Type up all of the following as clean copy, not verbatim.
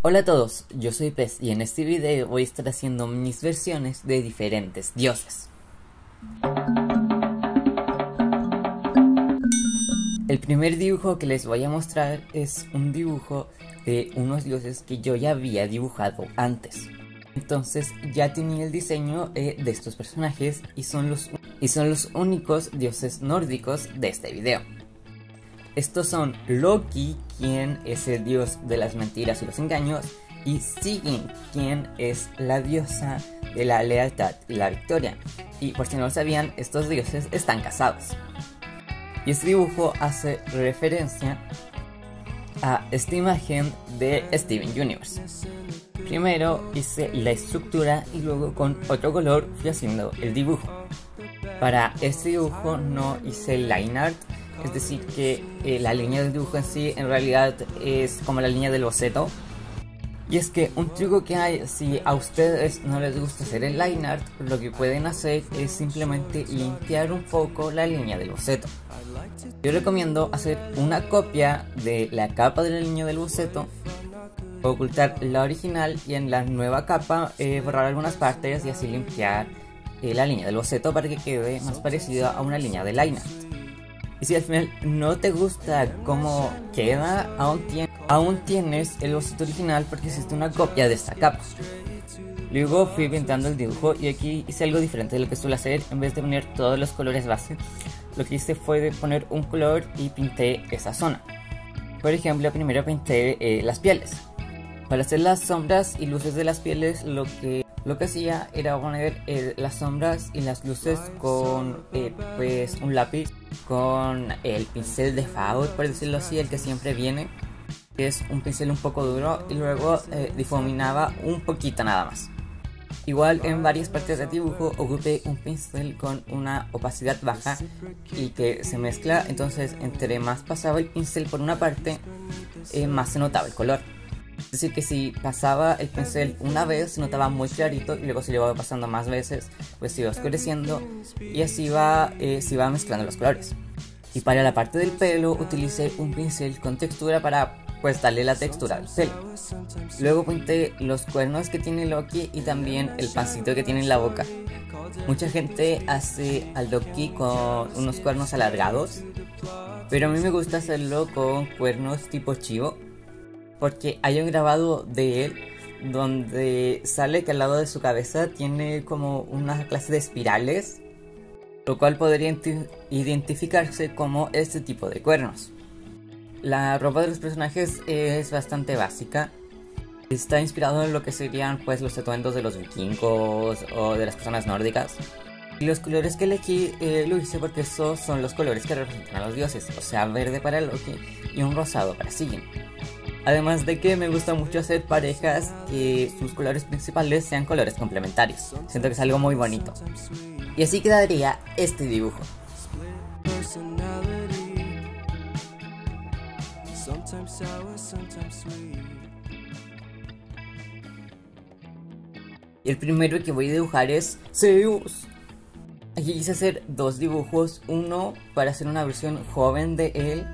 Hola a todos, yo soy Pez y en este video voy a estar haciendo mis versiones de diferentes dioses. El primer dibujo que les voy a mostrar es un dibujo de unos dioses que yo ya había dibujado antes. Entonces ya tenía el diseño de estos personajes y son los únicos dioses nórdicos de este video. Estos son Loki, quien es el dios de las mentiras y los engaños, y Sigyn, quien es la diosa de la lealtad y la victoria. Y por si no lo sabían, estos dioses están casados. Y este dibujo hace referencia a esta imagen de Steven Universe. Primero hice la estructura y luego con otro color fui haciendo el dibujo. Para este dibujo no hice line art, es decir que la línea del dibujo en sí en realidad es como la línea del boceto. Y es que un truco que hay, si a ustedes no les gusta hacer el line art, lo que pueden hacer es simplemente limpiar un poco la línea del boceto. Yo recomiendo hacer una copia de la capa de la línea del boceto, ocultar la original y en la nueva capa borrar algunas partes y así limpiar la línea del boceto para que quede más parecida a una línea de line art. Y si al final no te gusta cómo queda, aún tienes el boceto original porque hiciste una copia de esta capa. Luego fui pintando el dibujo y aquí hice algo diferente de lo que suelo hacer. En vez de poner todos los colores base, lo que hice fue de poner un color y pinté esa zona. Por ejemplo, primero pinté las pieles. Para hacer las sombras y luces de las pieles, lo que hacía era poner las sombras y las luces con pues un lápiz, con el pincel de Faud, por decirlo así, el que siempre viene, que es un pincel un poco duro, y luego difuminaba un poquito nada más. Igual en varias partes del dibujo ocupé un pincel con una opacidad baja y que se mezcla, entonces entre más pasaba el pincel por una parte, más se notaba el color. Es decir que si pasaba el pincel una vez se notaba muy clarito y luego si lo iba pasando más veces pues se iba oscureciendo y así se iba mezclando los colores. Y para la parte del pelo utilicé un pincel con textura para pues darle la textura al pelo. Luego pinté los cuernos que tiene Loki y también el pancito que tiene en la boca. Mucha gente hace al Loki con unos cuernos alargados, pero a mí me gusta hacerlo con cuernos tipo chivo, porque hay un grabado de él donde sale que al lado de su cabeza tiene como una clase de espirales, lo cual podría identificarse como este tipo de cuernos. La ropa de los personajes es bastante básica. Está inspirado en lo que serían pues los atuendos de los vikingos o de las personas nórdicas. Y los colores que elegí lo hice porque esos son los colores que representan a los dioses, o sea, verde para Loki y un rosado para Sigyn. Además de que me gusta mucho hacer parejas que sus colores principales sean colores complementarios. Siento que es algo muy bonito. Y así quedaría este dibujo. Y el primero que voy a dibujar es Zeus. Aquí quise hacer dos dibujos, uno para hacer una versión joven de él,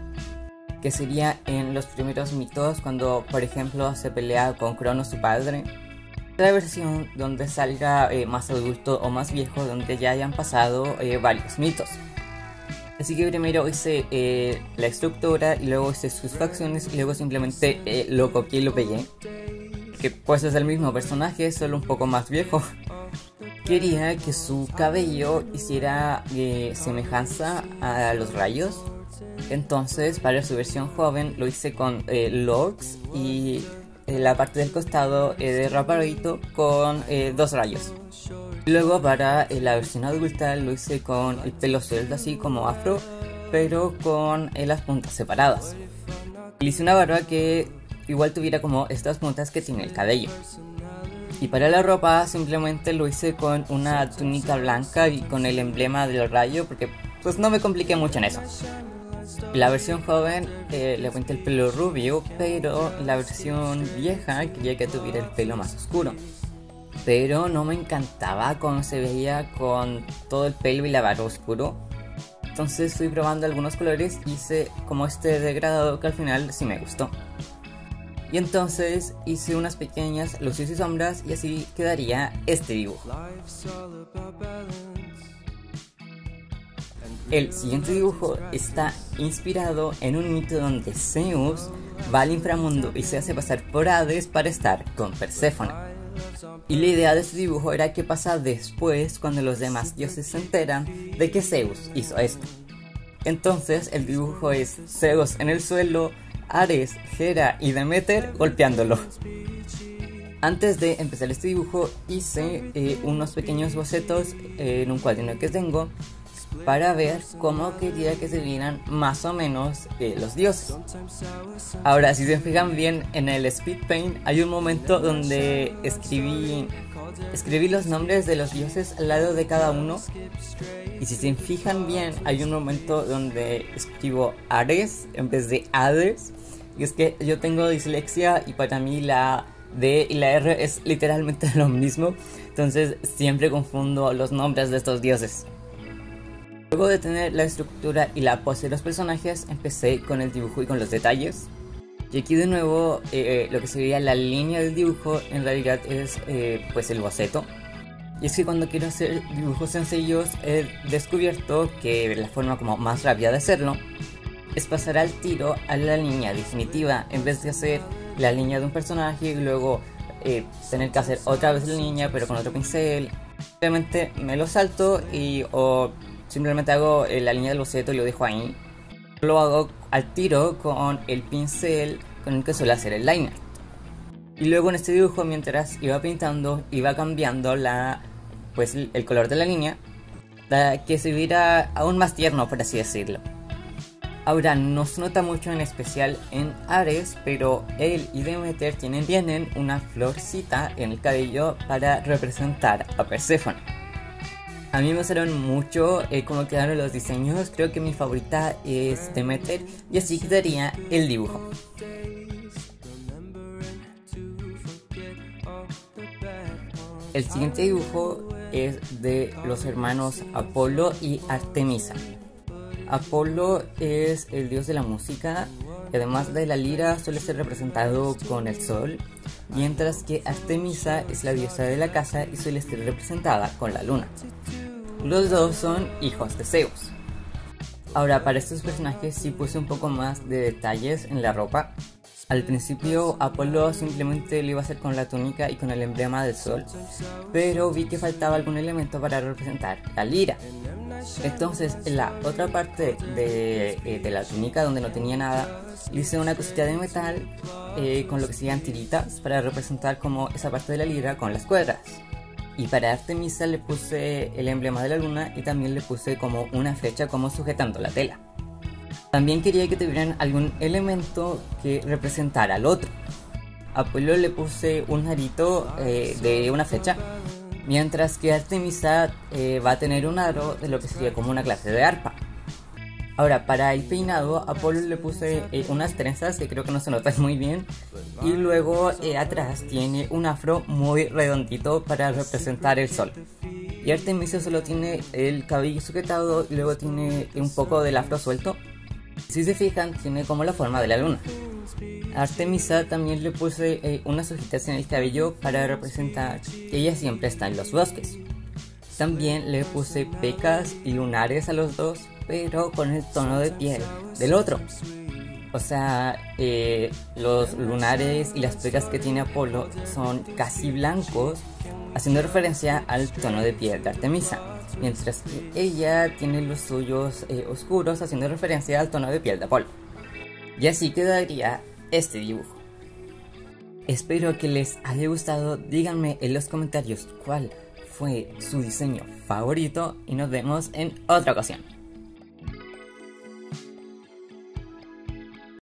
que sería en los primeros mitos cuando por ejemplo se pelea con Cronos su padre. La versión donde salga más adulto o más viejo, donde ya hayan pasado varios mitos. Así que primero hice la estructura y luego hice sus facciones y luego simplemente lo copié y lo pegué, que pues es el mismo personaje, solo un poco más viejo. Quería que su cabello hiciera semejanza a los rayos. Entonces para su versión joven lo hice con locks y la parte del costado de rapadito con dos rayos. Luego para la versión adulta lo hice con el pelo suelto así como afro, pero con las puntas separadas. Le hice una barba que igual tuviera como estas puntas que tiene el cabello. Y para la ropa simplemente lo hice con una túnica blanca y con el emblema del rayo, porque pues no me compliqué mucho en eso. La versión joven le pinté el pelo rubio, pero la versión vieja quería que tuviera el pelo más oscuro. Pero no me encantaba cómo se veía con todo el pelo y la barba oscuro. Entonces fui probando algunos colores y hice como este degradado que al final sí me gustó. Y entonces hice unas pequeñas luces y sombras y así quedaría este dibujo. El siguiente dibujo está inspirado en un mito donde Zeus va al inframundo y se hace pasar por Hades para estar con Perséfone. Y la idea de este dibujo era qué pasa después cuando los demás dioses se enteran de que Zeus hizo esto. Entonces el dibujo es Zeus en el suelo, Ares, Hera y Demeter golpeándolo. Antes de empezar este dibujo hice unos pequeños bocetos en un cuaderno que tengo para ver cómo quería que se vieran más o menos los dioses. Ahora, si se fijan bien, en el speed paint hay un momento donde escribí los nombres de los dioses al lado de cada uno. Y si se fijan bien, hay un momento donde escribo Ares en vez de Hades. Y es que yo tengo dislexia y para mí la D y la R es literalmente lo mismo. Entonces siempre confundo los nombres de estos dioses. Luego de tener la estructura y la pose de los personajes, empecé con el dibujo y con los detalles. Y aquí de nuevo lo que se veía la línea del dibujo en realidad es pues el boceto. Y es que cuando quiero hacer dibujos sencillos he descubierto que la forma como más rápida de hacerlo es pasar al tiro a la línea definitiva en vez de hacer la línea de un personaje y luego tener que hacer otra vez la línea pero con otro pincel. Simplemente me lo salto o simplemente hago la línea del boceto y lo dejo ahí. Lo hago al tiro con el pincel con el que suelo hacer el liner. Y luego en este dibujo, mientras iba pintando, iba cambiando el color de la línea para que se viera aún más tierno, por así decirlo. Ahora, no se nota mucho en especial en Ares, pero él y Demeter tienen una florcita en el cabello para representar a Perséfone. A mí me gustaron mucho cómo quedaron los diseños. Creo que mi favorita es Demeter y así quedaría el dibujo. El siguiente dibujo es de los hermanos Apolo y Artemisa. Apolo es el dios de la música y además de la lira suele ser representado con el sol, mientras que Artemisa es la diosa de la casa y suele ser representada con la luna. Los dos son hijos de Zeus. Ahora, para estos personajes sí puse un poco más de detalles en la ropa. Al principio Apolo simplemente lo iba a hacer con la túnica y con el emblema del sol, pero vi que faltaba algún elemento para representar la lira. Entonces en la otra parte de la túnica donde no tenía nada, le hice una cosita de metal con lo que serían tiritas para representar como esa parte de la lira con las cuerdas. Y para Artemisa le puse el emblema de la luna y también le puse como una flecha como sujetando la tela. También quería que tuvieran algún elemento que representara al otro. A Apolo le puse un arito de una flecha, mientras que Artemisa va a tener un aro de lo que sería como una clase de arpa. Ahora, para el peinado, a Apolo le puse unas trenzas que creo que no se notan muy bien. Y luego atrás tiene un afro muy redondito para representar el sol. Y Artemisa solo tiene el cabello sujetado y luego tiene un poco del afro suelto. Si se fijan, tiene como la forma de la luna. A Artemisa también le puse unas hojitas en el cabello para representar que ella siempre está en los bosques. También le puse pecas y lunares a los dos, pero con el tono de piel del otro. O sea, los lunares y las pecas que tiene Apolo son casi blancos, haciendo referencia al tono de piel de Artemisa, mientras que ella tiene los suyos oscuros, haciendo referencia al tono de piel de Apolo. Y así quedaría este dibujo. Espero que les haya gustado. Díganme en los comentarios cuál fue su diseño favorito y nos vemos en otra ocasión.